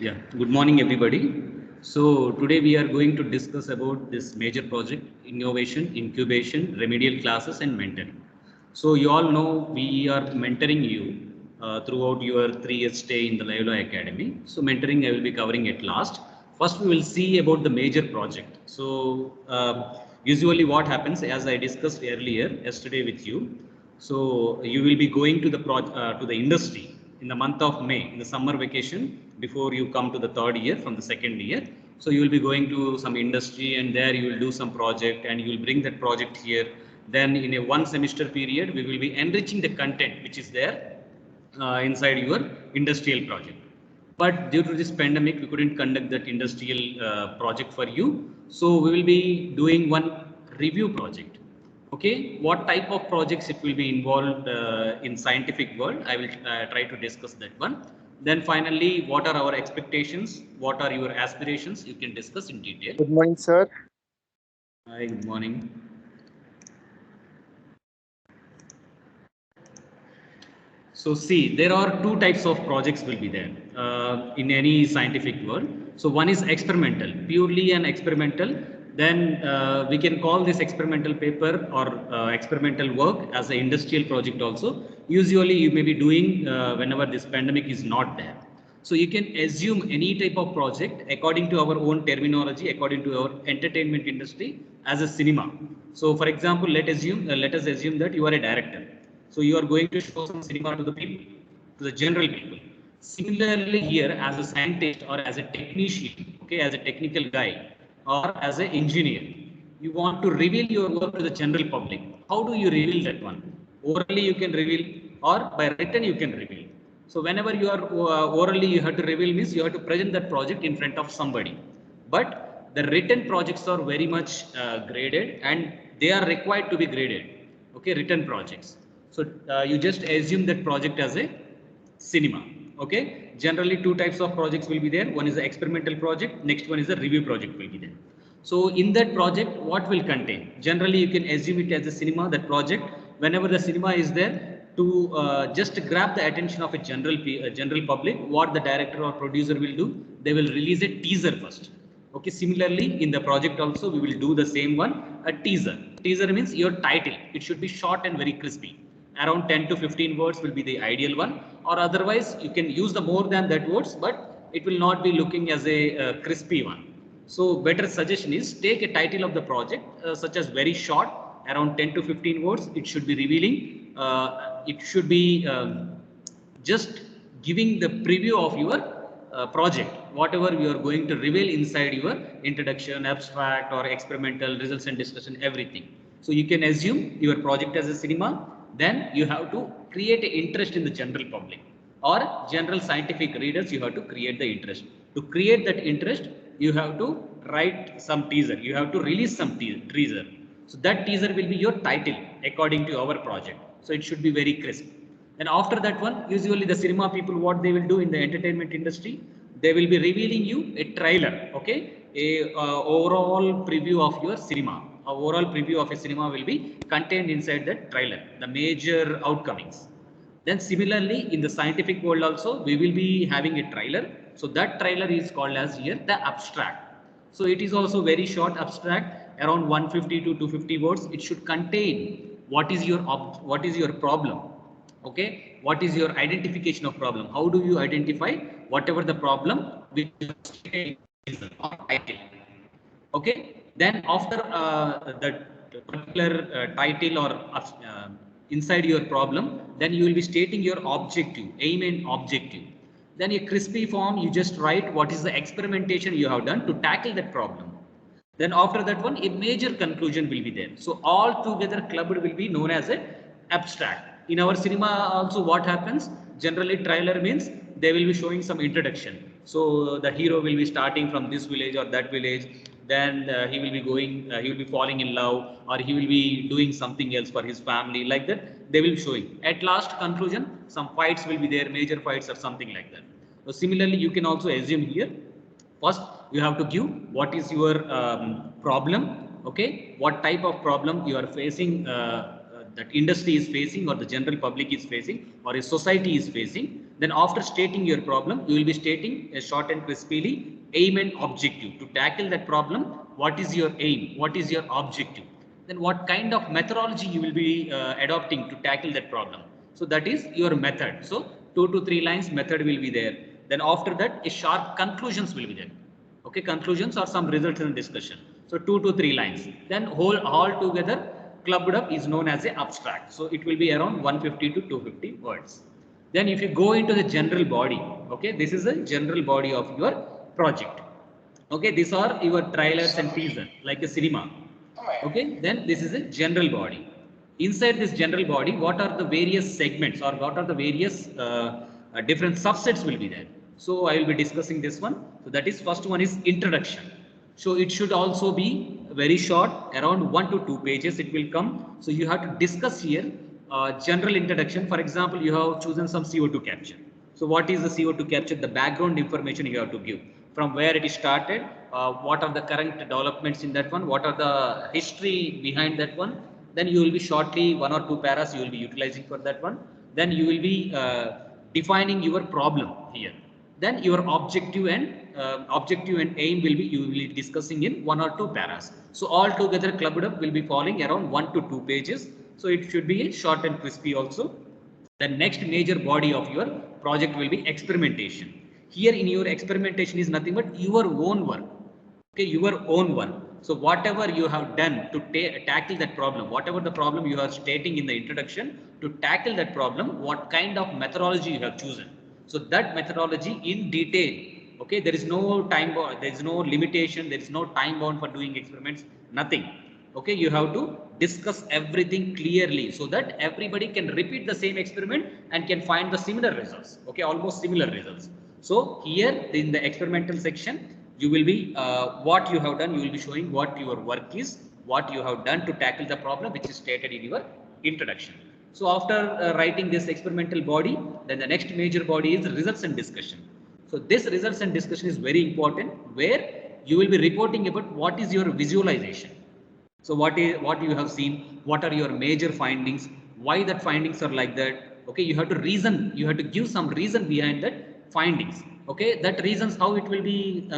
Yeah, good morning everybody. So today we are going to discuss about this major project, innovation, incubation, remedial classes and mentoring. So you all know we are mentoring you throughout your 3 year stay in the Loyola Academy. So mentoring I will be covering at last. First we will see about the major project. So usually what happens, as I discussed earlier yesterday with you, so you will be going to the industry in the month of May, in the summer vacation, before you come to the third year from the second year. So you will be going to some industry and there you will do some project and you will bring that project here. Then in a 1 semester period, we will be enriching the content which is there inside your industrial project. But due to this pandemic, we couldn't conduct that industrial project for you. So we will be doing one review project. Okay, what type of projects it will be involved in scientific world? I will try to discuss that one. Then finally, what are our expectations? What are your aspirations? You can discuss in detail. Good morning, sir. Hi, good morning. So see, there are two types of projects will be there in any scientific world. So one is experimental, purely an experimental. Then we can call this experimental paper or experimental work as an industrial project also. Usually you may be doing whenever this pandemic is not there. So you can assume any type of project according to our own terminology, according to our entertainment industry as a cinema. So for example, let us assume that you are a director. So you are going to show some cinema to the people, to the general people. Similarly, here as a scientist or as a technician, okay, as a technical guy or as an engineer, you want to reveal your work to the general public. How do you reveal that one? Orally you can reveal or by written you can reveal. So whenever you are orally you have to reveal means you have to present that project in front of somebody. But the written projects are very much graded and they are required to be graded. Okay, written projects. So you just assume that project as a cinema. Okay, generally two types of projects will be there. One is the experimental project, next one is the review project will be there. So in that project, what will contain? Generally, you can assume it as a cinema, that project, whenever the cinema is there, to just grab the attention of a general public, what the director or producer will do, they will release a teaser first. Okay, similarly, in the project also, we will do the same one, a teaser. Teaser means your title. It should be short and very crispy. Around 10 to 15 words will be the ideal one, or otherwise you can use the more than that words, but it will not be looking as a crispy one. So better suggestion is take a title of the project such as very short, around 10 to 15 words. It should be revealing. It should be just giving the preview of your project, whatever you are going to reveal inside your introduction, abstract or experimental results and discussion, everything. So you can assume your project as a cinema, then you have to create an interest in the general public or general scientific readers, you have to create the interest. To create that interest, you have to write some teaser, you have to release some teaser. So that teaser will be your title according to our project. So it should be very crisp. And after that one, usually the cinema people, what they will do in the entertainment industry, they will be revealing you a trailer, okay, a overall preview of your cinema. A overall preview of a cinema will be contained inside that trailer, the major outcomings. Then similarly, in the scientific world also, we will be having a trailer. So that trailer is called as here the abstract. So it is also very short abstract, around 150 to 250 words. It should contain what is your problem. Okay, what is your identification of problem? How do you identify whatever the problem which is or title? Okay, then after that particular title or inside your problem, then you will be stating your objective, aim and objective. Then a crispy form, you just write what is the experimentation you have done to tackle that problem. Then after that one, a major conclusion will be there. So all together clubbed will be known as a abstract. In our cinema also what happens? Generally trailer means they will be showing some introduction. So the hero will be starting from this village or that village. Then he will be going, he will be falling in love or he will be doing something else for his family, like that they will be showing. At last conclusion, some fights will be there, major fights or something like that. So similarly, you can also assume here. First, you have to give what is your problem, okay? What type of problem you are facing, that industry is facing or the general public is facing or a society is facing. Then after stating your problem, you will be stating a short and crisply aim and objective. To tackle that problem, what is your aim? What is your objective? Then what kind of methodology you will be adopting to tackle that problem? So that is your method. So 2 to 3 lines method will be there. Then after that, a sharp conclusions will be there. Okay, conclusions or some results in discussion. So 2 to 3 lines. Then whole all together clubbed up is known as a abstract. So it will be around 150 to 250 words. Then if you go into the general body, okay, this is a general body of your project. Okay, these are your trailers and teaser like a cinema. Okay, then this is a general body. Inside this general body, what are the various segments or what are the various different subsets will be there? So I will be discussing this one. So that is first one is introduction. So it should also be very short, around 1 to 2 pages it will come. So you have to discuss here general introduction. For example, you have chosen some CO2 capture. So what is the CO2 capture? The background information you have to give. From where it is started, what are the current developments in that one, what are the history behind that one. Then you will be shortly 1 or 2 paras you will be utilizing for that one. Then you will be defining your problem here. Then your objective and aim will be you will be discussing in 1 or 2 paras. So all together clubbed up will be falling around 1 to 2 pages. So it should be short and crispy also. The next major body of your project will be experimentation. Here in your experimentation is nothing but your own work. Okay, your own work. So whatever you have done to tackle that problem, whatever the problem you are stating in the introduction, to tackle that problem, what kind of methodology you have chosen. So that methodology in detail. Okay, there is no time, there is no limitation, there is no time bound for doing experiments, nothing. Okay, you have to discuss everything clearly so that everybody can repeat the same experiment and can find the similar results. Okay, almost similar results. So here in the experimental section, you will be what you have done, you will be showing what your work is, what you have done to tackle the problem which is stated in your introduction. So after writing this experimental body, then the next major body is results and discussion. So this results and discussion is very important, where you will be reporting about what is your visualization. So what you have seen, what are your major findings, why that findings are like that. Okay, you have to reason, you have to give some reason behind that findings. Okay, that reasons how it will be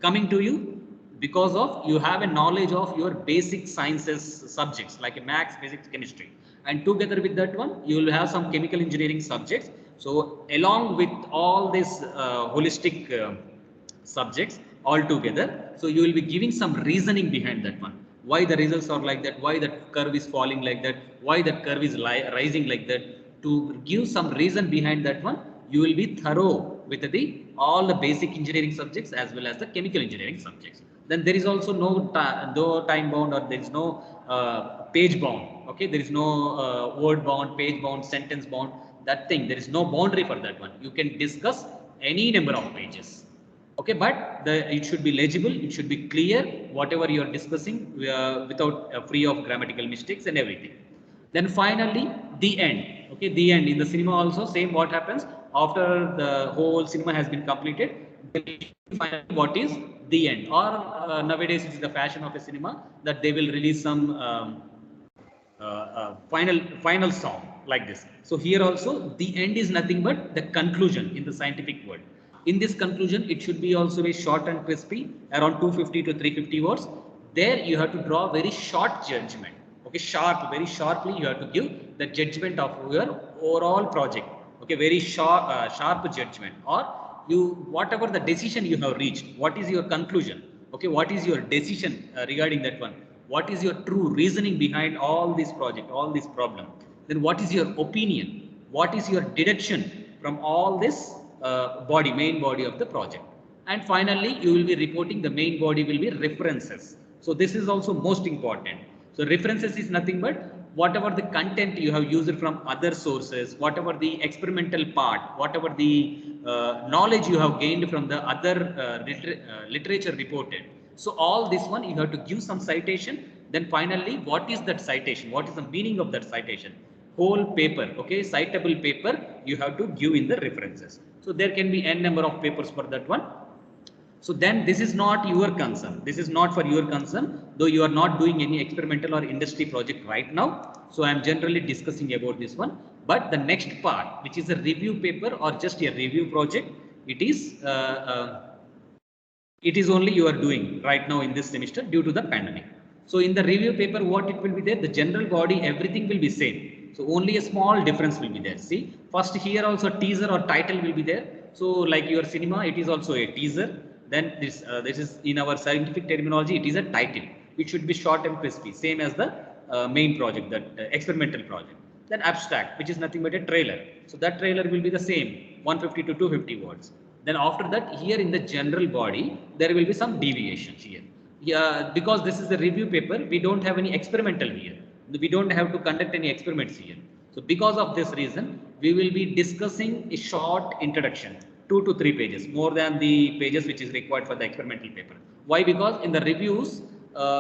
coming to you, because of you have a knowledge of your basic sciences subjects like maths, physics, chemistry, and together with that one you will have some chemical engineering subjects. So along with all these holistic subjects all together, so you will be giving some reasoning behind that one, why the results are like that, why that curve is falling like that, why that curve is rising like that. To give some reason behind that one, you will be thorough with the all the basic engineering subjects as well as the chemical engineering subjects. Then there is also no time bound, or there is no page bound. Okay, there is no word bound, page bound, sentence bound, that thing, there is no boundary for that one. You can discuss any number of pages. Okay, but it should be legible, it should be clear, whatever you are discussing, without free of grammatical mistakes and everything. Then finally the end. Okay, the end in the cinema also same, what happens after the whole cinema has been completed, finally what is the end, or nowadays it is the fashion of a cinema that they will release some final song like this. So here also the end is nothing but the conclusion in the scientific world. In this conclusion, it should be also be short and crispy, around 250 to 350 words. There you have to draw very short judgment. Okay, sharp, very sharply you have to give the judgment of your overall project. Okay, very sharp judgment, or you whatever the decision you have reached, what is your conclusion? Okay, what is your decision regarding that one? What is your true reasoning behind all this project, all this problem? Then what is your opinion? What is your deduction from all this main body of the project? And finally, you will be reporting the main body will be references. So this is also most important. So references is nothing but whatever the content you have used from other sources, whatever the experimental part, whatever the knowledge you have gained from the other literature reported. So all this one you have to give some citation. Then finally, what is that citation? What is the meaning of that citation? Whole paper, okay, citable paper you have to give in the references. So there can be n number of papers for that one. So then this is not your concern. This is not for your concern, though you are not doing any experimental or industry project right now. So I am generally discussing about this one. But the next part, which is a review paper or just a review project, it is only you are doing right now in this semester due to the pandemic. So in the review paper, what it will be there, the general body, everything will be same. So only a small difference will be there. See, first here also teaser or title will be there. So like your cinema, it is also a teaser. Then this is in our scientific terminology, it is a title. It should be short and crispy, same as the main project, that experimental project. Then abstract, which is nothing but a trailer. So that trailer will be the same, 150 to 250 words. Then after that, here in the general body, there will be some deviations here. Yeah, because this is a review paper, we don't have any experimental here. We don't have to conduct any experiments here. So because of this reason, we will be discussing a short introduction, 2 to 3 pages, more than the pages which is required for the experimental paper. Why? Because in the reviews,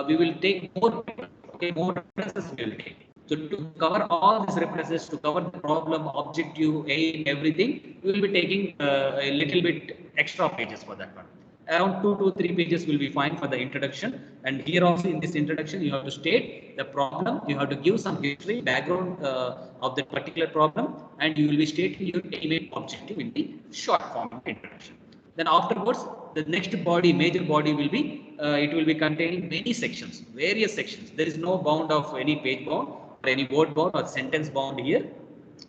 we will take more paper, okay, more references we will take. So to cover all these references, to cover the problem, objective, aim, everything, we will be taking a little bit extra pages for that one. Around 2 to 3 pages will be fine for the introduction. And here also in this introduction, you have to state the problem. You have to give some history, background of that particular problem, and you will be stating your aim objective in the short form of introduction. Then afterwards, the next body, major body will be, it will be containing many sections, various sections. There is no bound of any page bound or any word bound or sentence bound here.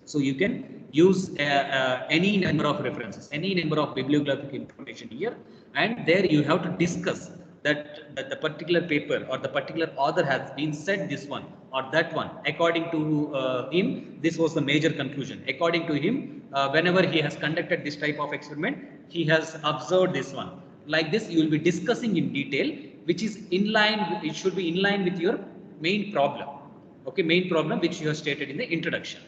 So you can use any number of references, any number of bibliographic information here, and there you have to discuss that the particular paper or the particular author has been said this one or that one. According to him, this was the major conclusion. According to him, whenever he has conducted this type of experiment, he has observed this one. Like this, you will be discussing in detail, which is in line. It should be in line with your main problem. Okay, main problem which you have stated in the introduction.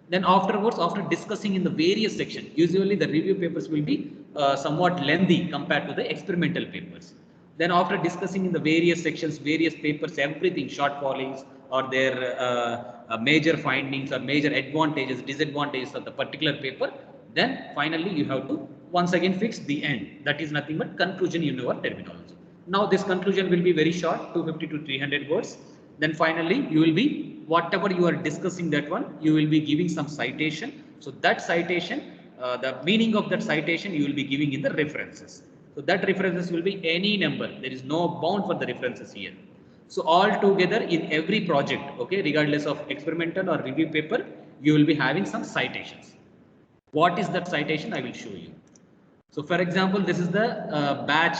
Then afterwards, after discussing in the various sections, usually the review papers will be somewhat lengthy compared to the experimental papers. Then after discussing in the various sections, various papers, everything, shortfallings or their major findings or major advantages, disadvantages of the particular paper, then finally you have to once again fix the end. That is nothing but conclusion in your terminology. Now this conclusion will be very short, 250 to 300 words. Then finally you will be, whatever you are discussing that one, you will be giving some citation. So that citation, the meaning of that citation you will be giving in the references. So that references will be any number. There is no bound for the references here. So all together in every project, okay, regardless of experimental or review paper, you will be having some citations. What is that citation? I will show you. So for example, this is the batch,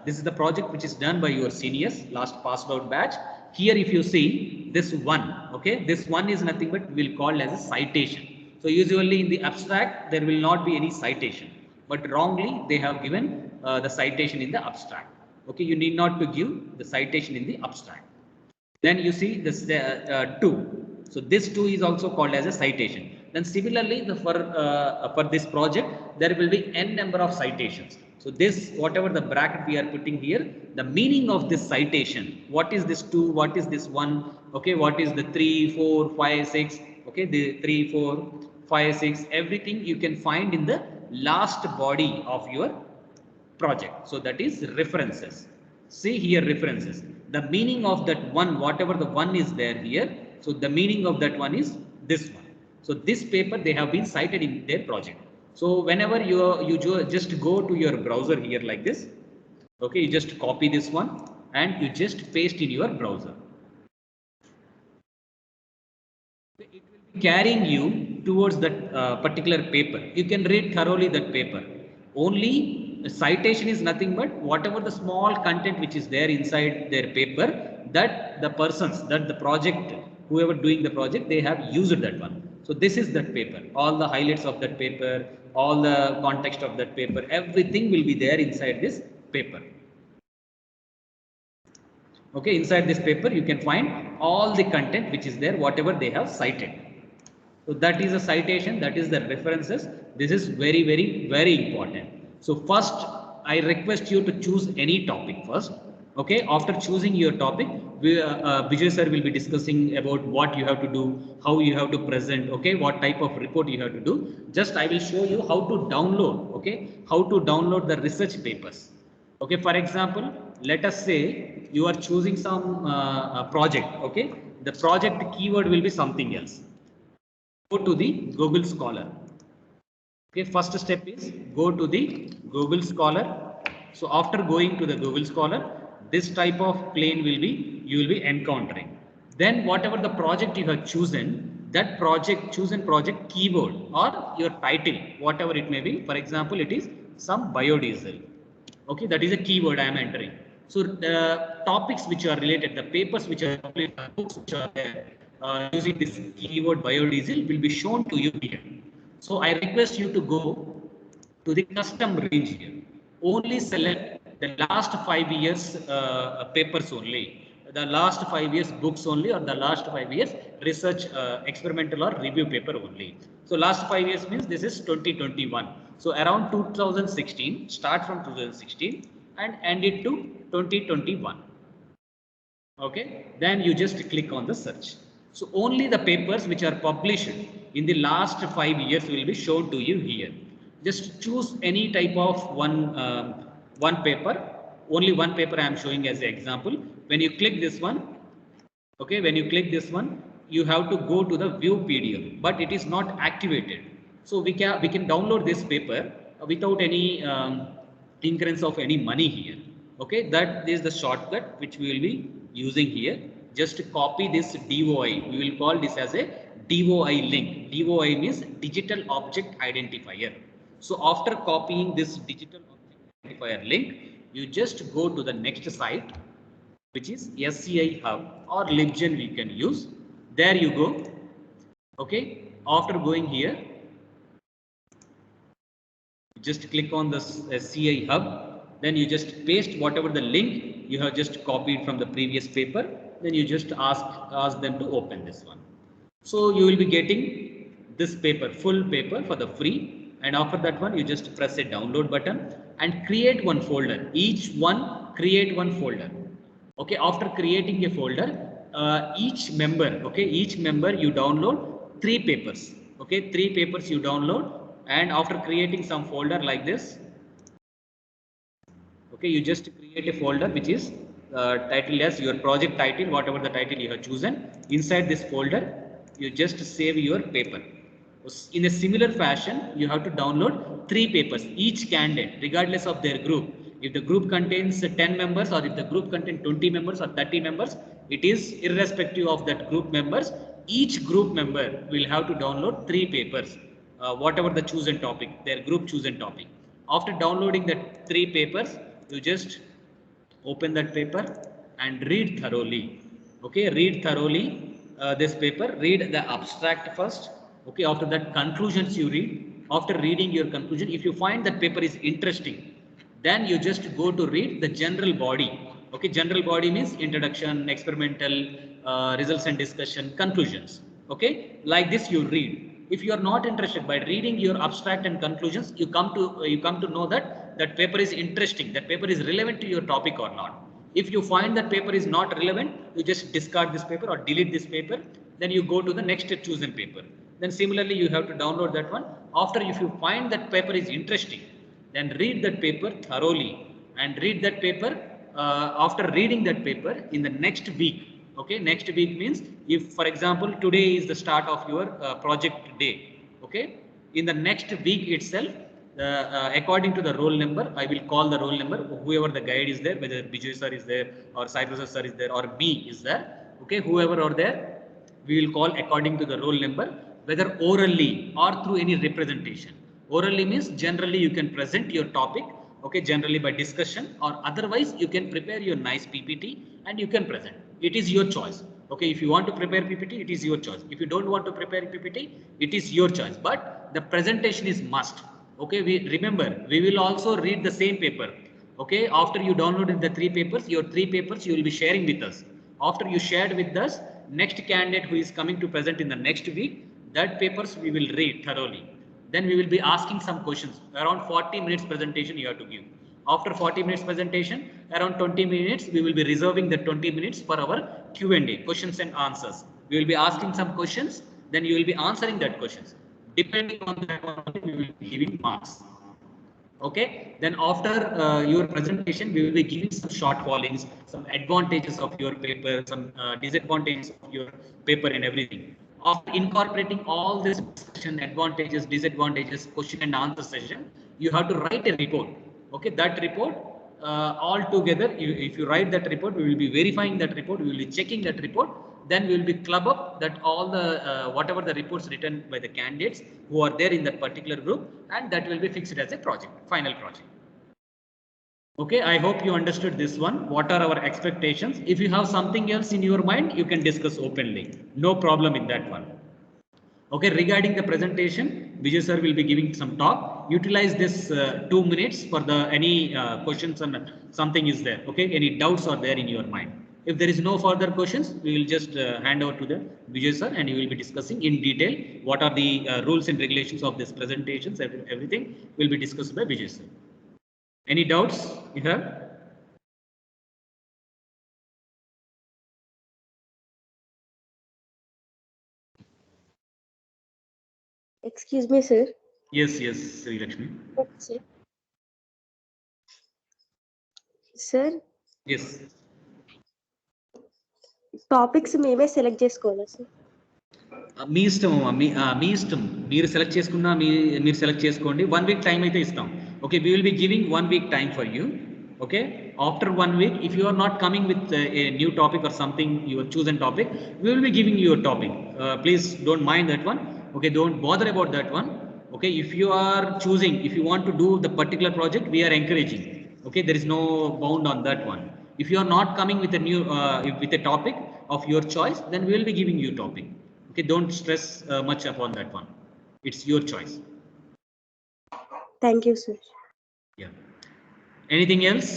this is the project which is done by your seniors, last passed out batch. Here if you see this one, okay, this one is nothing but we'll call as a citation. So usually in the abstract, there will not be any citation, but wrongly they have given the citation in the abstract. Okay, you need not to give the citation in the abstract. Then you see this 2. So this 2 is also called as a citation. Then similarly, for this project, there will be n number of citations. So this, whatever the bracket we are putting here, the meaning of this citation, what is this 2, what is this 1, okay, what is the 3, 4, 5, 6, okay, the 3, 4, 5, 6, everything you can find in the last body of your project. So that is references. See here references. The meaning of that one, whatever the one is there here, so the meaning of that one is this one. So this paper they have been cited in their project. So whenever you just go to your browser here like this, okay, you just copy this one and you just paste in your browser. It will be carrying you towards that particular paper. You can read thoroughly that paper. Only citation is nothing but whatever the small content which is there inside their paper, that the persons, that the project, whoever doing the project, they have used that one. So this is that paper, all the highlights of that paper, all the context of that paper, everything will be there inside this paper. Okay, inside this paper you can find all the content which is there, whatever they have cited. So that is a citation, that is the references. This is very, very, very important. So first, I request you to choose any topic first. Okay, after choosing your topic, Vijay sir will be discussing about what you have to do, how you have to present, okay, what type of report you have to do. Just I will show you how to download, okay, how to download the research papers. Okay, for example, let us say you are choosing some project. Okay, the project keyword will be something else. Go to the Google Scholar. Okay, first step is go to the Google Scholar. So after going to the Google Scholar, this type of plane will be, you will be encountering. Then whatever the project you have chosen, that project, chosen project keyword or your title, whatever it may be. For example, it is some biodiesel. Okay, that is a keyword I am entering. So the topics which are related, the papers which are published, the books which are there using this keyword biodiesel will be shown to you here. So I request you to go to the custom range here. Only select the last 5 years papers only, the last 5 years books only, or the last 5 years research experimental or review paper only. So last 5 years means this is 2021. So around 2016, start from 2016 and end it to 2021. Okay, then you just click on the search. So only the papers which are published in the last 5 years will be shown to you here. Just choose any type of one paper. Only one paper I am showing as an example. When you click this one, okay, when you click this one, you have to go to the view PDF, but it is not activated. So we can download this paper without any incurrence of any money here. Okay, that is the shortcut which we will be using here. Just copy this DOI. We will call this as a DOI link. DOI means digital object identifier. So after copying this digital object identifier link, you just go to the next site, which is SCI Hub or LibGen we can use. There you go. Okay. After going here, just click on the SCI Hub. Then you just paste whatever the link you have just copied from the previous paper. Then you just ask them to open this one. So you will be getting this paper, full paper for the free. And after that one, you just press a download button and create one folder. Each one, create one folder. Okay, after creating a folder, each member, okay, each member you download 3 papers. Okay, 3 papers you download, and after creating some folder like this, okay, you just create a folder which is titled as your project title, whatever the title you have chosen. Inside this folder, you just save your paper. In a similar fashion, you have to download 3 papers, each candidate, regardless of their group. If the group contains 10 members, or if the group contains 20 members or 30 members, it is irrespective of that group members. Each group member will have to download 3 papers, whatever the chosen topic, their group chosen topic. After downloading the 3 papers, you just open that paper and read thoroughly. Okay, read thoroughly this paper. Read the abstract first. Okay, after that conclusions you read. After reading your conclusion, if you find that paper is interesting, then you just go to read the general body. Okay, general body means introduction, experimental, results and discussion, conclusions. Okay, like this you read. If you are not interested, by reading your abstract and conclusions, you come to know that that paper is interesting, that paper is relevant to your topic or not. If you find that paper is not relevant, you just discard this paper or delete this paper. Then you go to the next chosen paper. Then similarly, you have to download that one. After, if you find that paper is interesting, then read that paper thoroughly and read that paper. After reading that paper in the next week, okay, next week means, if for example today is the start of your project day, okay, in the next week itself, according to the roll number, I will call the roll number, whoever the guide is there, whether Bijay sir is there or Cyprus sir is there or me is there, okay, whoever are there, we will call according to the roll number, whether orally or through any representation. Orally means generally you can present your topic, okay, generally by discussion, or otherwise you can prepare your nice PPT and you can present. It is your choice. Okay, if you want to prepare PPT, it is your choice. If you don't want to prepare PPT, it is your choice. But the presentation is must. Okay, we remember, we will also read the same paper. Okay, after you downloaded the 3 papers, your 3 papers you will be sharing with us. After you shared with us, next candidate who is coming to present in the next week, that papers we will read thoroughly. Then we will be asking some questions. Around 40 minutes presentation you have to give. After 40 minutes presentation, around 20 minutes, we will be reserving the 20 minutes for our Q&A, questions and answers. We will be asking some questions, then you will be answering that questions. Depending on that one, we will be giving marks. Okay, then after your presentation, we will be giving some short callings, some advantages of your paper, some disadvantages of your paper and everything. After incorporating all this discussion, advantages, disadvantages, question and answer session, you have to write a report. Okay, that report all together, if you write that report, we will be verifying that report, we will be checking that report, then we will be club up that all the whatever the reports written by the candidates who are there in that particular group, and that will be fixed as a project, final project. Okay, I hope you understood this one. What are our expectations? If you have something else in your mind, you can discuss openly. No problem in that one. Okay, regarding the presentation, Vijay sir will be giving some talk. Utilize this 2 minutes for the any questions and something is there. Okay, any doubts are there in your mind. If there is no further questions, we will just hand over to the Vijay sir, and he will be discussing in detail what are the rules and regulations of this presentations. Everything will be discussed by Vijay sir. Any doubts you have? Excuse me, sir. Yes, yes, Sri Lakshmi. Sir. Sir, Yes. Topics మేమే select చేసుకోవాలా sir? మీ ఇష్టం అమ్మా, మీ ఇష్టం, మీరు select చేసుకున్నా మీరు select చేసుకోండి. 1 week time అయితే ఇస్తాం. Okay, we will be giving 1 week time for you. Okay, after 1 week, if you are not coming with a new topic or something, your chosen topic, we will be giving you a topic. Please don't mind that one. Okay, don't bother about that one. Okay, if you are choosing, if you want to do the particular project, we are encouraging. Okay, there is no bound on that one. If you are not coming with a new with a topic of your choice, then we will be giving you topic. Okay, don't stress much upon that one. It's your choice. Thank you, sir. Yeah. Anything else?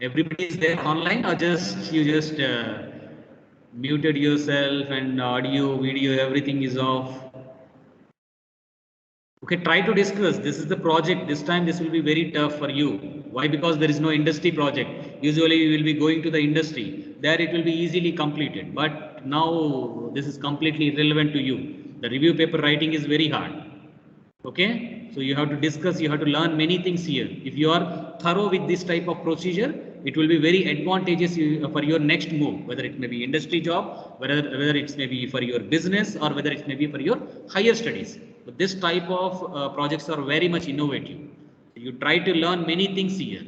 Everybody is there online, or just you just muted yourself and audio, video, everything is off? Okay, try to discuss. This is the project. This time this will be very tough for you. Why? Because there is no industry project. Usually you will be going to the industry. There it will be easily completed. But now this is completely irrelevant to you. The review paper writing is very hard. Okay, so you have to discuss, you have to learn many things here. If you are thorough with this type of procedure, it will be very advantageous for your next move, whether it may be industry job, whether it may be for your business, or whether it may be for your higher studies. But this type of projects are very much innovative. You try to learn many things here.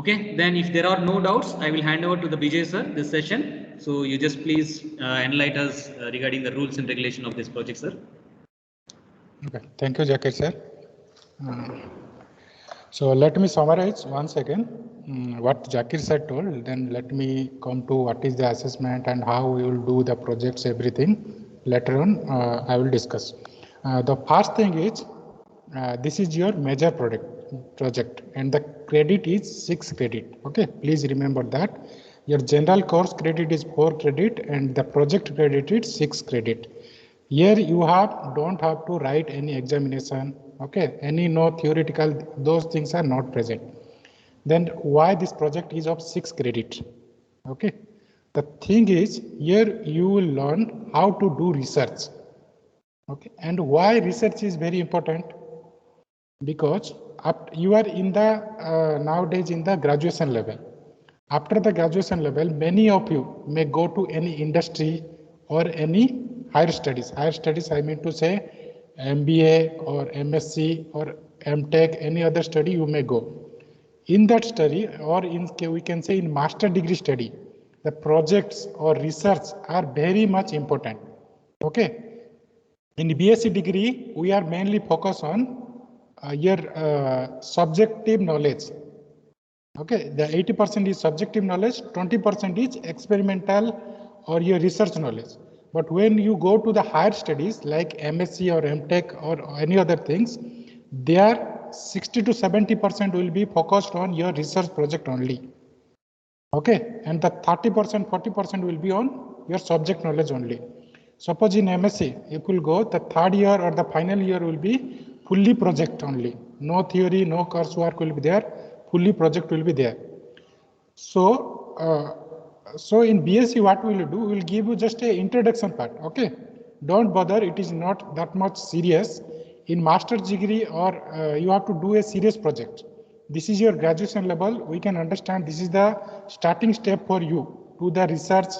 Okay, then if there are no doubts, I will hand over to the Vijay sir this session. So you just please enlighten us regarding the rules and regulation of this project, sir. Okay, thank you, Zakir sir. So let me summarize once again what Zakir sir told. Then let me come to what is the assessment and how we will do the projects, everything. Later on, I will discuss. The first thing is this is your major project, and the credit is 6 credit. Okay, please remember that. Your general course credit is 4 credit, and the project credit is 6 credit. Here you don't have to write any examination. Okay, any no theoretical, those things are not present. Then why this project is of 6 credit? Okay, the thing is here you will learn how to do research. Okay, and why research is very important? Because you are in the nowadays in the graduation level. After the graduation level, many of you may go to any industry or any higher studies. Higher studies, I mean to say MBA or MSc or MTech, any other study you may go. In that study, or we can say in master degree study, the projects or research are very much important. Okay. In BSc degree, we are mainly focused on your subjective knowledge. Okay, the 80% is subjective knowledge, 20% is experimental or your research knowledge. But when you go to the higher studies like MSc or MTech or any other things, there 60 to 70% will be focused on your research project only. Okay, and the 30%, 40% will be on your subject knowledge only. Suppose in MSc, you will go, the third year or the final year will be fully project only. No theory, no coursework will be there, fully project will be there. So in BSc, what we will do, we will give you just a introduction part. Okay, don't bother. It is not that much serious. In master's degree, or you have to do a serious project. This is your graduation level. We can understand this is the starting step for you to the research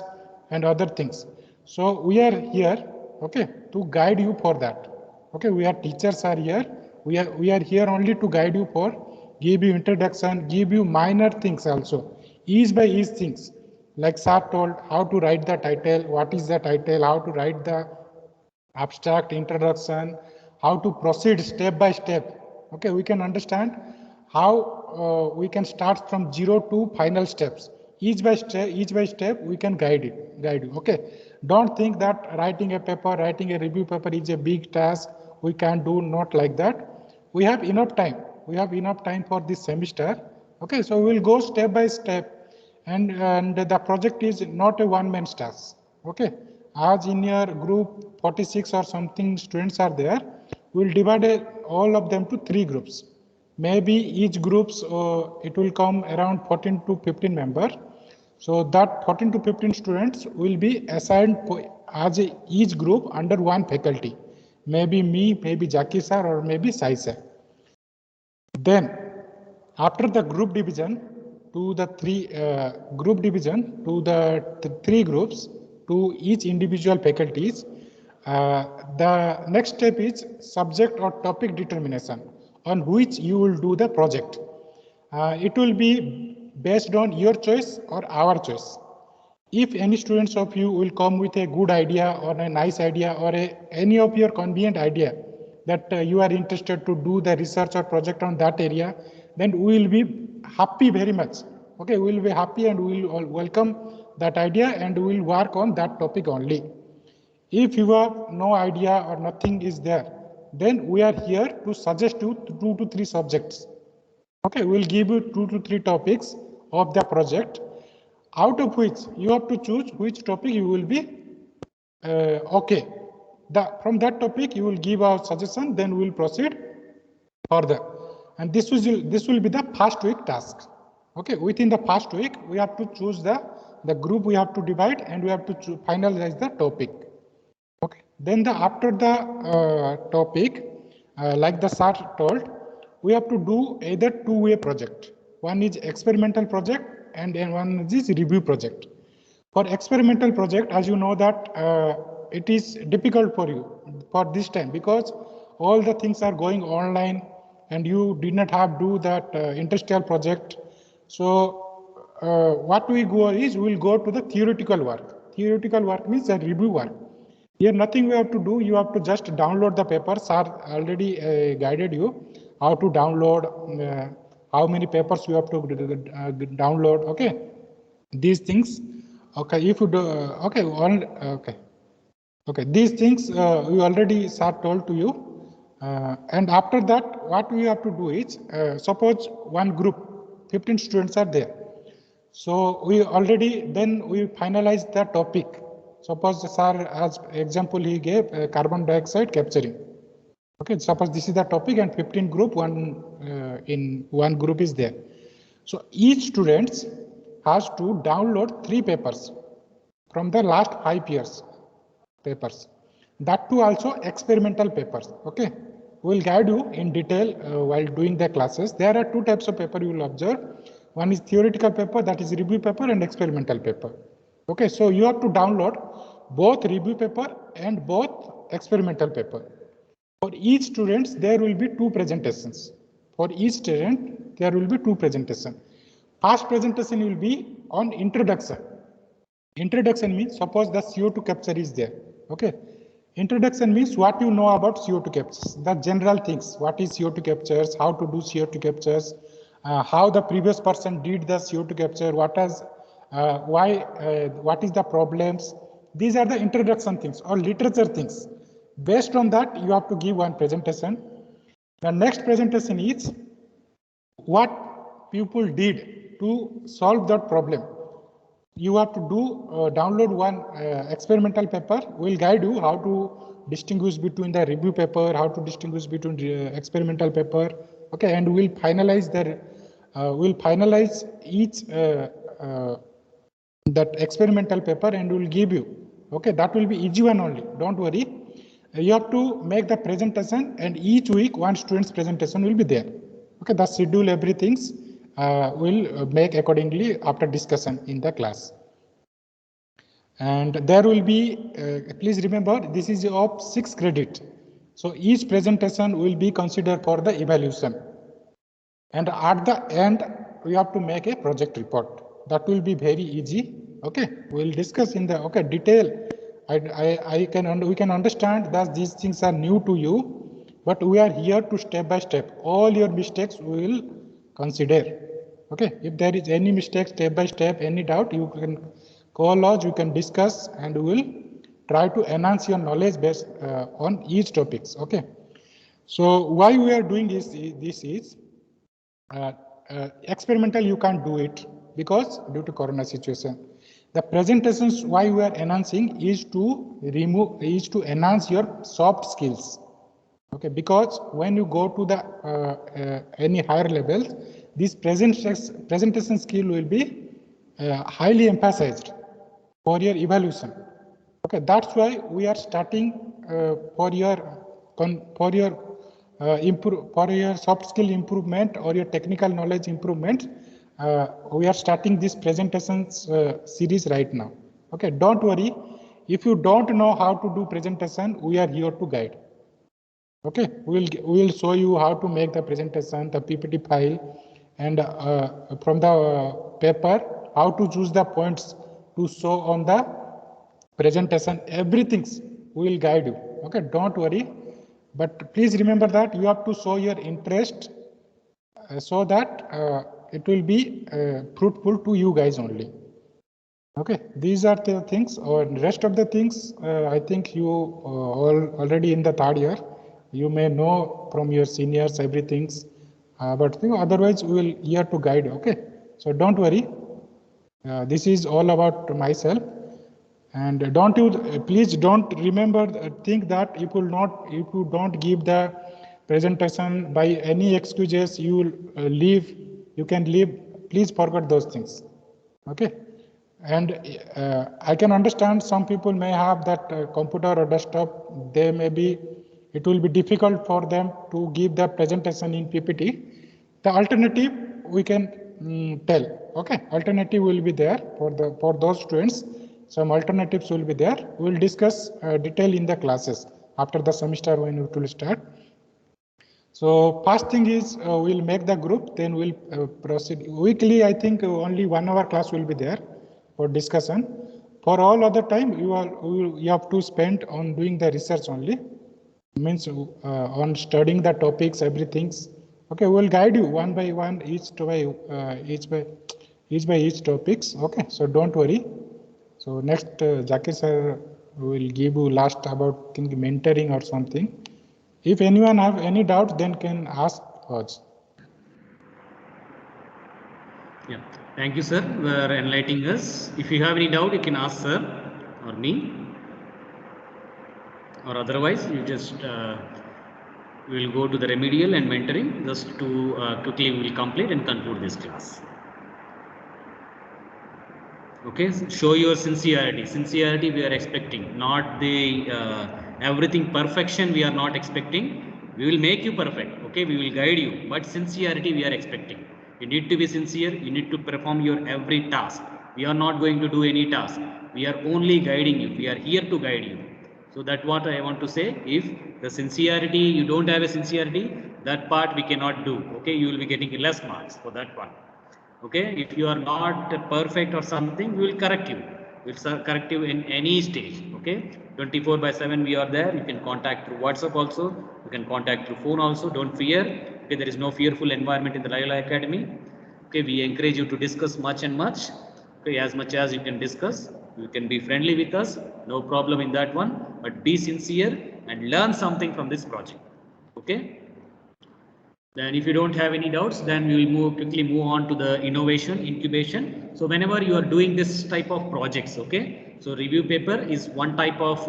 and other things. So we are here, okay, to guide you for that. Okay, we are teachers are here. We are here only to guide you for, give you introduction, give you minor things also, each by each things. Like sir told, how to write the title, what is the title, how to write the abstract introduction, how to proceed step by step. Okay, we can understand how we can start from zero to final steps. Each by step, we can guide you. Okay, don't think that writing a paper, writing a review paper is a big task. We can do not like that. We have enough time. We have enough time for this semester. Okay, so we will go step by step, and the project is not a one-man task. Okay, as in your group 46 or something students are there, we will divide all of them to 3 groups. Maybe each groups it will come around 14 to 15 member. So that 14 to 15 students will be assigned as each group under one faculty. Maybe me, maybe Jackie sir, or maybe Sai sir. Then after the group division to the three groups to each individual faculties, the next step is subject or topic determination on which you will do the project. It will be based on your choice or our choice. If any students of you will come with a good idea or a nice idea or any of your convenient idea that you are interested to do the research or project on that area, then we will be happy very much. Okay, we will be happy and we will welcome that idea and we will work on that topic only. If you have no idea or nothing is there, then we are here to suggest you 2 to 3 subjects. Okay, we will give you 2 to 3 topics of the project, out of which you have to choose which topic you will be okay. From that topic you will give our suggestion, then we will proceed further. And this will be the first week task. Okay, within the first week we have to choose the group, we have to divide, and we have to finalize the topic. Okay, then after the topic, like the sir told, we have to do either two-way project. One is experimental project and then one is review project. For experimental project, as you know that it is difficult for you for this time because all the things are going online and you did not have do that industrial project. So what we go is we will go to the theoretical work. Theoretical work means the review work. Here nothing we have to do, you have to just download the papers. Sir already guided you how to download, how many papers you have to download. Okay, these things. Okay, if you do okay, these things we already sir told to you, and after that what we have to do is suppose one group 15 students are there, so we finalize the topic. Suppose the sir, as example he gave, carbon dioxide capturing. Okay, suppose this is the topic and 15 group, in one group is there. So each student has to download 3 papers from the last 5 years papers. That too also experimental papers. Okay, we will guide you in detail while doing the classes. There are 2 types of paper you will observe. One is theoretical paper, that is review paper, and experimental paper. Okay, so you have to download both review paper and both experimental paper. For each student, there will be 2 presentations. For each student, there will be 2 presentations. First presentation will be on introduction. Introduction means suppose the CO2 capture is there. Okay. Introduction means what you know about CO2 captures, the general things. What is CO2 captures, how to do CO2 captures, how the previous person did the CO2 capture, what is the problems. These are the introduction things or literature things. Based on that, you have to give one presentation. The next presentation is what people did to solve that problem. You have to download one experimental paper. We'll guide you how to distinguish between the review paper, how to distinguish between the experimental paper. Okay, and we'll finalize each that experimental paper and will give you. Okay, that will be easy one only. Don't worry. You have to make the presentation, and each week one student's presentation will be there. Okay, the schedule, everything will make accordingly after discussion in the class. And there will be, please remember, this is of 6 credit. So each presentation will be considered for the evaluation. And at the end, we have to make a project report. That will be very easy. Okay, we'll discuss in the detail. We can understand that these things are new to you, but we are here to step by step. All your mistakes we will consider. Okay, if there is any mistake, step by step, any doubt, you can call us, you can discuss, and we will try to enhance your knowledge based on each topics. Okay, so why we are doing this is experimental, you can't do it because due to corona situation. The presentations why we are enhancing is to enhance your soft skills. Okay, because when you go to the any higher levels, this presentation skill will be highly emphasized for your evaluation. Okay, that's why we are starting for your soft skill improvement or your technical knowledge improvement. We are starting this presentations series right now. Okay, don't worry. If you don't know how to do presentation, we are here to guide. Okay, we will show you how to make the presentation, the PPT file, and from the paper, how to choose the points to show on the presentation. Everything we will guide you. Okay, don't worry. But please remember that you have to show your interest so that it will be fruitful to you guys only. Okay, these are the things. Or rest of the things, I think you already in the 3rd year, you may know from your seniors everything. But otherwise, we will here to guide. Okay, so don't worry. This is all about myself. And please don't think that if you don't give the presentation by any excuses, you will leave, you can leave. Please forget those things. Okay. And I can understand some people may have that computer or desktop, it will be difficult for them to give the presentation in PPT. The alternative we can tell. Okay, alternative will be there for those students. Some alternatives will be there. We will discuss detail in the classes after the semester when it will start. So first thing is we'll make the group, then we'll proceed weekly. I think only 1 hour class will be there for discussion. For all other time, you have to spend on doing the research only. Means on studying the topics, everything. Okay, we'll guide you one by one, each by each topics. Okay, so don't worry. So next, Zakir sir will give you last about mentoring or something. If anyone have any doubts, then can ask us. Yeah, thank you, sir, for enlightening us. If you have any doubt, you can ask sir or me, or otherwise you just will go to the remedial and mentoring just to quickly we will complete and conclude this class. Okay, show your sincerity. Sincerity we are expecting, not the everything perfection we are not expecting. We will make you perfect. Okay, we will guide you, but sincerity we are expecting. You need to be sincere. You need to perform your every task. We are not going to do any task. We are only guiding you. We are here to guide you. So that's what I want to say. If the sincerity, you don't have a sincerity, that part we cannot do. Okay, you will be getting less marks for that one. Okay, if you are not perfect or something, we will correct you. We will correct you in any stage. Okay, 24/7 we are there. You can contact through WhatsApp also. You can contact through phone also. Don't fear. Okay, there is no fearful environment in the Layla Academy. Okay, we encourage you to discuss much and much. Okay, as much as you can discuss. You can be friendly with us. No problem in that one. But be sincere and learn something from this project. Okay. Then if you don't have any doubts, then we will quickly move on to the innovation incubation. So whenever you are doing this type of projects, okay, so review paper is one type of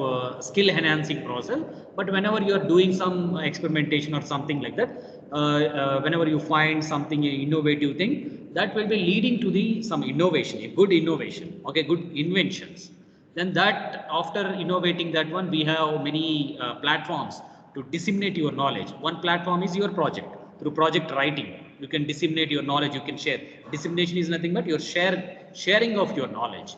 skill enhancing process, but whenever you are doing some experimentation or something like that, whenever you find something innovative thing, that will be leading to the some innovation, a good innovation, okay, good inventions. Then that after innovating that one, we have many platforms to disseminate your knowledge. One platform is your project. Through project writing, you can disseminate your knowledge, you can share. Dissemination is nothing but your sharing of your knowledge.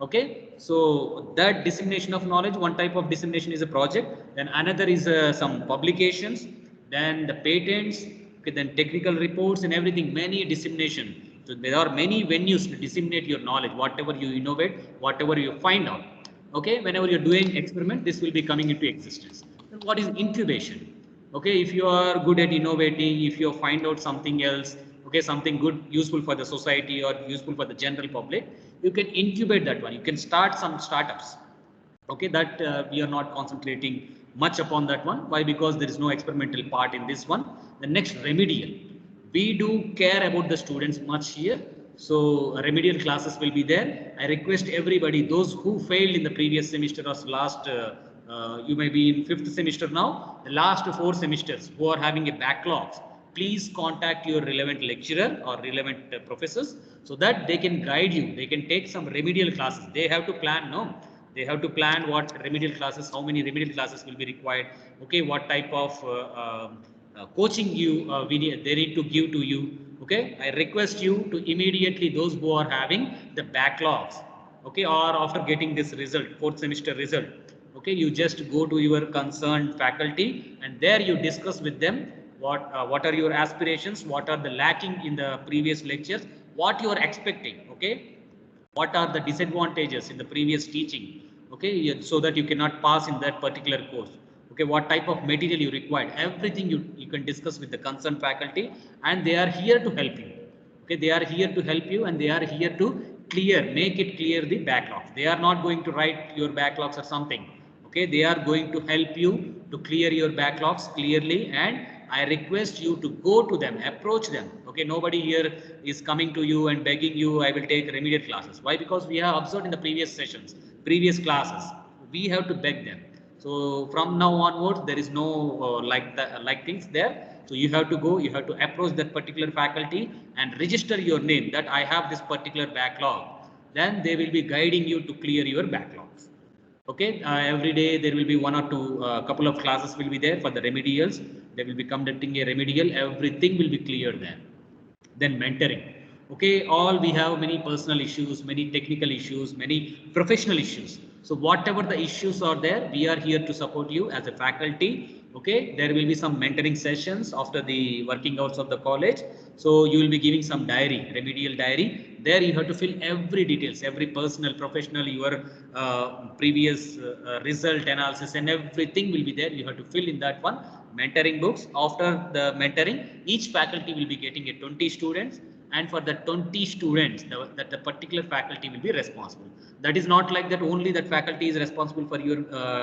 Okay, so that dissemination of knowledge, one type of dissemination is a project, then another is some publications, then the patents, okay, then technical reports and everything, many dissemination. So there are many venues to disseminate your knowledge, whatever you innovate, whatever you find out. Okay, whenever you're doing experiment, this will be coming into existence. Then what is incubation? Okay, if you are good at innovating, if you find out something else, okay, something good, useful for the society or useful for the general public, you can incubate that one. You can start some startups. Okay, that we are not concentrating much upon that one. Why? Because there is no experimental part in this one. The next, remedial. We do care about the students much here. So remedial classes will be there. I request everybody, those who failed in the previous semester or last, you may be in 5th semester now, the last 4 semesters who are having a backlogs, please contact your relevant lecturer or relevant professors so that they can guide you. They can take some remedial classes. They have to plan, no? They have to plan what remedial classes, how many remedial classes will be required. Okay, what type of coaching they need to give to you. Okay, I request you to immediately, those who are having the backlogs, okay, or after getting this result, 4th semester result, okay, you just go to your concerned faculty and there you discuss with them what are your aspirations, what are the lacking in the previous lectures, what you are expecting, okay, what are the disadvantages in the previous teaching, okay, so that you cannot pass in that particular course, okay, what type of material you require, everything you can discuss with the concerned faculty and they are here to help you. Okay, they are here to help you and they are here to make it clear the backlogs. They are not going to write your backlogs or something. Okay, they are going to help you to clear your backlogs clearly, and I request you to go to them, approach them. Okay, nobody here is coming to you and begging you, I will take remedial classes. Why? Because we have observed in the previous sessions, previous classes, we have to beg them. So from now onwards, there is no like things there. So you have to go, you have to approach that particular faculty and register your name that I have this particular backlog. Then they will be guiding you to clear your backlogs. Okay, every day there will be 1 or 2 couple of classes will be there for the remedials. They will be conducting a remedial. Everything will be cleared there. Then mentoring. Okay, all we have many personal issues, many technical issues, many professional issues. So whatever the issues are there, we are here to support you as a faculty. Okay, there will be some mentoring sessions after the working hours of the college. So you will be giving some diary, remedial diary. There you have to fill every details, every personal, professional, your previous result analysis and everything will be there. You have to fill in that one. Mentoring books. After the mentoring, each faculty will be getting a 20 students, and for the 20 students, that the particular faculty will be responsible. That is not like that only that faculty is responsible for your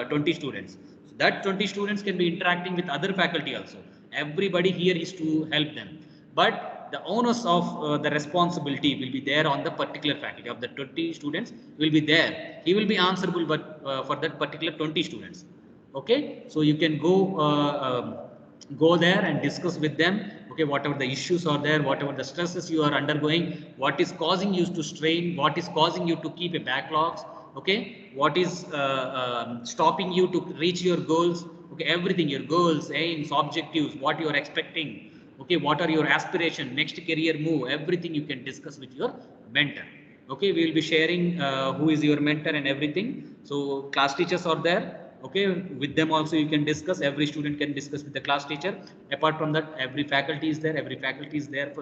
20 students. So that 20 students can be interacting with other faculty also. Everybody here is to help them. But the onus of the responsibility will be there on the particular faculty. Of the 20 students will be there. He will be answerable for that particular 20 students. Okay, so you can go there and discuss with them. Okay, whatever the issues are there, whatever the stresses you are undergoing, what is causing you to strain, what is causing you to keep a backlogs. Okay, what is stopping you to reach your goals. Okay, everything, your goals, aims, objectives, what you are expecting. Okay, what are your aspirations, next career move, everything you can discuss with your mentor. Okay, we will be sharing who is your mentor and everything. So class teachers are there. Okay, with them also you can discuss. Every student can discuss with the class teacher. Apart from that, every faculty is there. Every faculty is there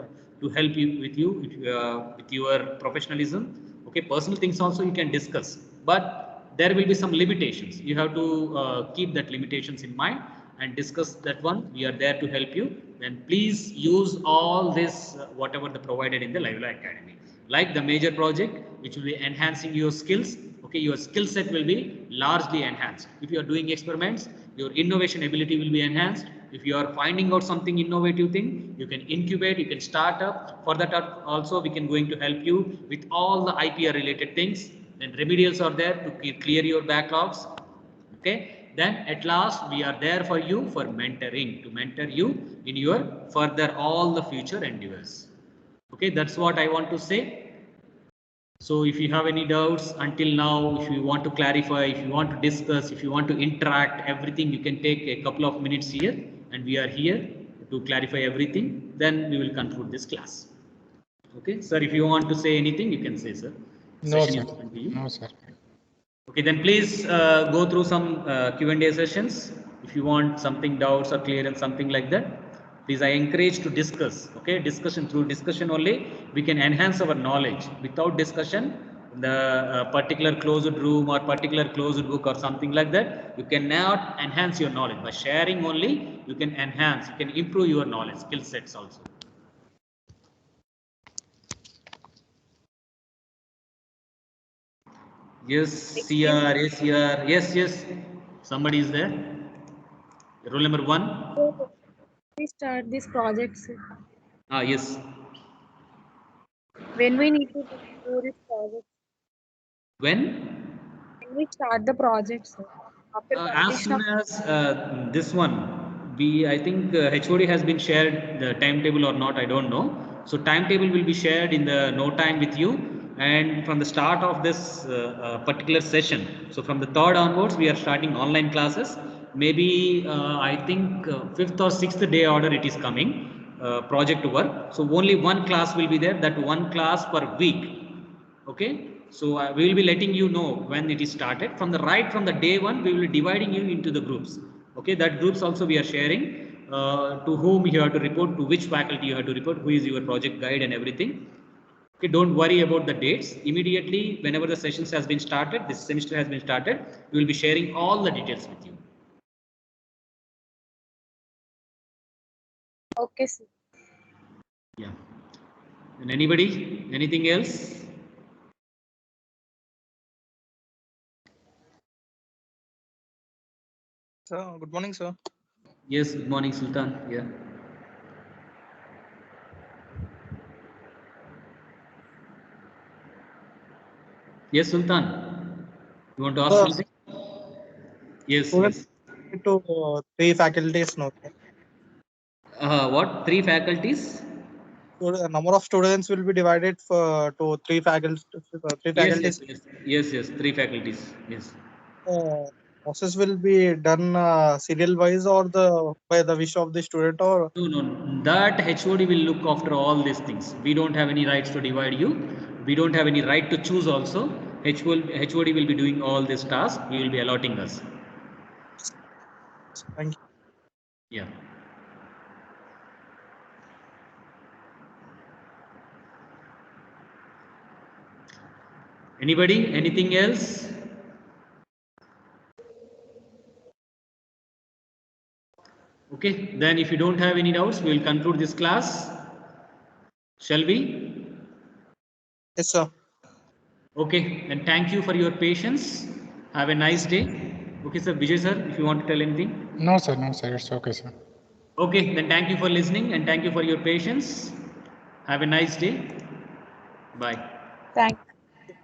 to help you with your professionalism. Okay, personal things also you can discuss, but there will be some limitations. You have to keep that limitations in mind and discuss that one. We are there to help you. Then please use all this whatever the provided in the Lively Academy, like the major project, which will be enhancing your skills. Okay, your skill set will be largely enhanced. If you are doing experiments, your innovation ability will be enhanced. If you are finding out something innovative thing, you can incubate, you can start up. For that also, we can going to help you with all the IPR related things. Then remedials are there to clear your backlogs. Okay, Then at last we are there for you for mentoring, to mentor you in your further all the future endeavors. Okay, that's what I want to say. So if you have any doubts until now, if you want to clarify, if you want to discuss, if you want to interact, everything, you can take a couple of minutes here, and we are here to clarify everything. Then we will conclude this class. Okay, sir, if you want to say anything, you can say, sir. No, Session sir. is open to you. No, sir. Okay, then please go through some Q&A sessions. If you want something doubts or clearance, something like that, please, I encourage to discuss. Okay, discussion, through discussion only we can enhance our knowledge. Without discussion, the particular closed room or particular closed book or something like that, you cannot enhance your knowledge. By sharing only, you can enhance, you can improve your knowledge, skill sets also. Yes, CR, ACR, yes, somebody is there. Rule number 1. We start this project, sir. Yes. When we need to do this project, When? when we start the project, sir. After As completion soon of as this one, I think HOD has been shared the timetable or not, I don't know. So timetable will be shared in the no time with you, and from the start of this particular session. So from the 3rd onwards, we are starting online classes. Maybe I think 5th or 6th day order it is coming, project work. So only one class will be there, that one class per week. Okay, so we will be letting you know when it is started. From the day one, we will be dividing you into the groups. Okay, that groups also we are sharing, to whom you have to report, to which faculty you have to report, who is your project guide and everything. Okay, don't worry about the dates. Immediately, whenever the sessions has been started, this semester has been started, we will be sharing all the details with you. okay, sir. Yeah. And anybody, anything else? Sir, good morning, sir. Yes, good morning, Sultan. Yeah. Yes, Sultan. You want to ask something? Yes, yes. To 3 faculties now. What? 3 faculties? So the number of students will be divided to 3 faculties. Yes. 3 faculties. Yes. Process will be done serial wise or by the wish of the student, or No. That HOD will look after all these things. We don't have any rights to divide you. We don't have any right to choose also. HOD will be doing all this task. He will be allotting us. thank you. Yeah. Anybody? Anything else? Okay. Then if you don't have any doubts, we will conclude this class. Shall we? Yes, sir. Okay. Then thank you for your patience. Have a nice day. Okay, sir. Vijay sir, if you want to tell anything. No, sir. No, sir. It's okay, sir. Okay, then thank you for listening and thank you for your patience. Have a nice day. Bye. Thank